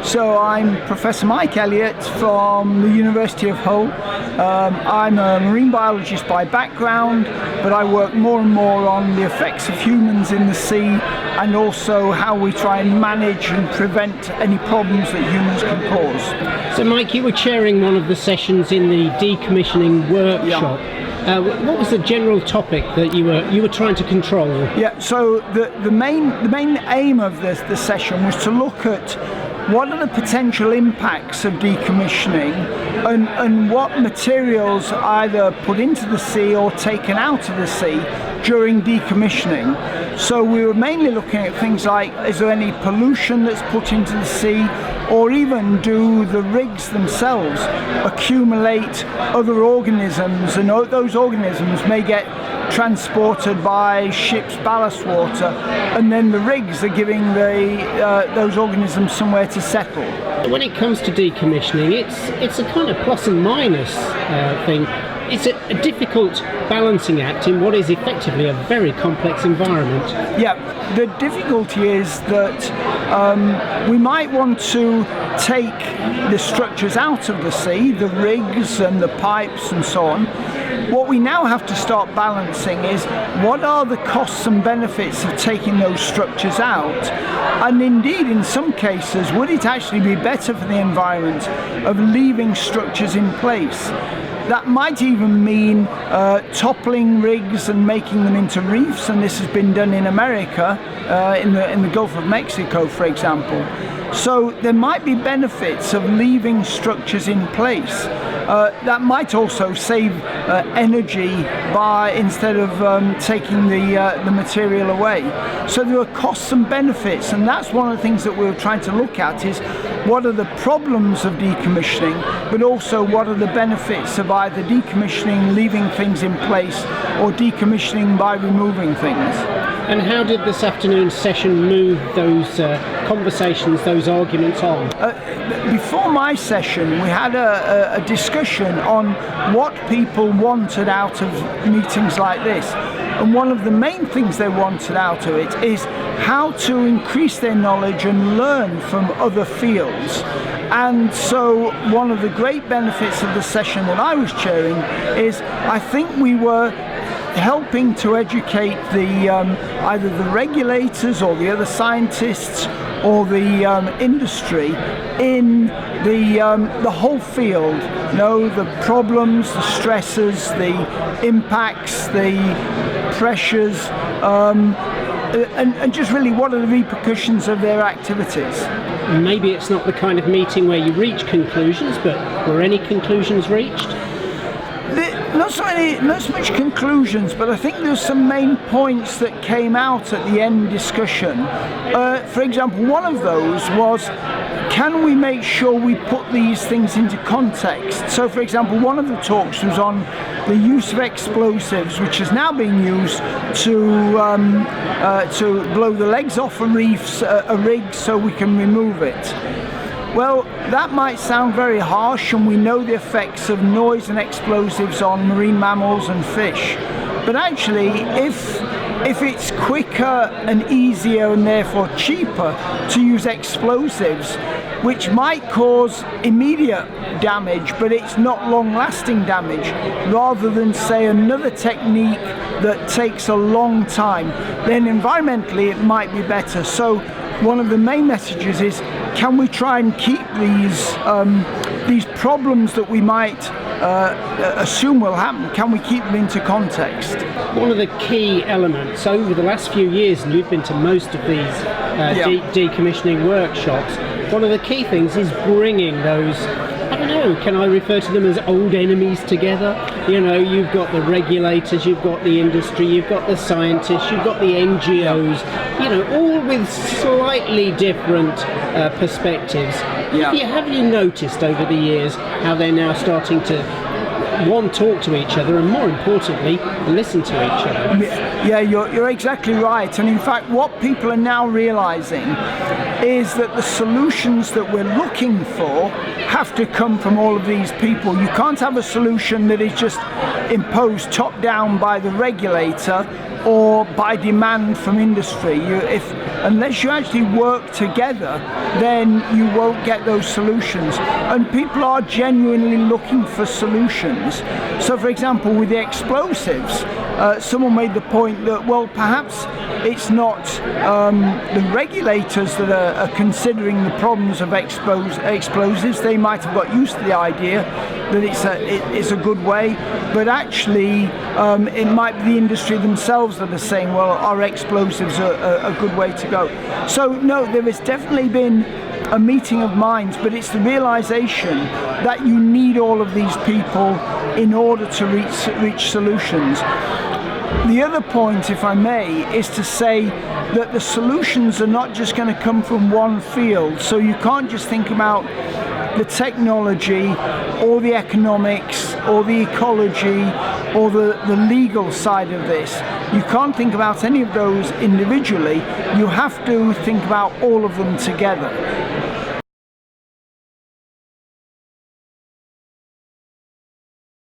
So I'm Professor Mike Elliott from the University of Hull. I'm a marine biologist by background, but I work more and more on the effects of humans in the sea and also how we try and manage and prevent any problems that humans can cause. So Mike, you were chairing one of the sessions in the decommissioning workshop. Yeah. What was the general topic that you were trying to control? Yeah, so the main aim of the session was to look at what are the potential impacts of decommissioning and what materials are either put into the sea or taken out of the sea during decommissioning. So we were mainly looking at things like, is there any pollution that's put into the sea, or even do the rigs themselves accumulate other organisms, and those organisms may get transported by ship's ballast water, and then the rigs are giving those organisms somewhere to settle. When it comes to decommissioning, it's a kind of plus and minus thing. It's a difficult balancing act in what is effectively a very complex environment. Yeah, the difficulty is that we might want to take the structures out of the sea, the rigs and the pipes and so on. What we now have to start balancing is what are the costs and benefits of taking those structures out, and indeed in some cases would it actually be better for the environment of leaving structures in place. That might even mean toppling rigs and making them into reefs, and this has been done in America, in the Gulf of Mexico, for example. So there might be benefits of leaving structures in place. That might also save energy by instead of taking the material away. So there are costs and benefits, and that's one of the things that we're trying to look at is what are the problems of decommissioning, but also what are the benefits of either decommissioning, leaving things in place, or decommissioning by removing things. And how did this afternoon's session move those conversations, those arguments on? Before my session, we had a discussion on what people wanted out of meetings like this. And one of the main things they wanted out of it is how to increase their knowledge and learn from other fields. And so one of the great benefits of the session that I was chairing is I think we were helping to educate the either the regulators or the other scientists or the industry in the whole field, the problems, the stresses, the impacts, the pressures, and just really what are the repercussions of their activities. Maybe it's not the kind of meeting where you reach conclusions, but were any conclusions reached? Not so much conclusions, but I think there's some main points that came out at the end discussion. For example, one of those was, can we make sure we put these things into context? So, for example, one of the talks was on the use of explosives, which is now being used to blow the legs off a rig so we can remove it. Well, that might sound very harsh, and we know the effects of noise and explosives on marine mammals and fish. But actually, if it's quicker and easier and therefore cheaper to use explosives, which might cause immediate damage, but it's not long-lasting damage, rather than, say, another technique that takes a long time, then environmentally it might be better. So one of the main messages is, can we try and keep these problems that we might assume will happen, can we keep them into context? One of the key elements over the last few years, and you've been to most of these decommissioning workshops, one of the key things is bringing those, I don't know, can I refer to them as old enemies together? You've got the regulators, you've got the industry, you've got the scientists, you've got the NGOs, all with slightly different perspectives. Yeah. Have you noticed over the years how they're now starting to talk to each other, and more importantly, listen to each other? Yeah, you're exactly right. And in fact, what people are now realizing is that the solutions that we're looking for have to come from all of these people. You can't have a solution that is just imposed top down by the regulator or by demand from industry. Unless you actually work together, then you won't get those solutions. And people are genuinely looking for solutions. So, for example, with the explosives, someone made the point that, well, perhaps it's not the regulators that are considering the problems of explosives. They might have got used to the idea that it's a good way, but actually it might be the industry themselves that are saying, well, our explosives are a good way to go. So no, there has definitely been a meeting of minds, but it's the realization that you need all of these people in order to reach solutions. The other point, if I may, is to say that the solutions are not just going to come from one field. So you can't just think about the technology or the economics or the ecology or the legal side of this. You can't think about any of those individually. You have to think about all of them together.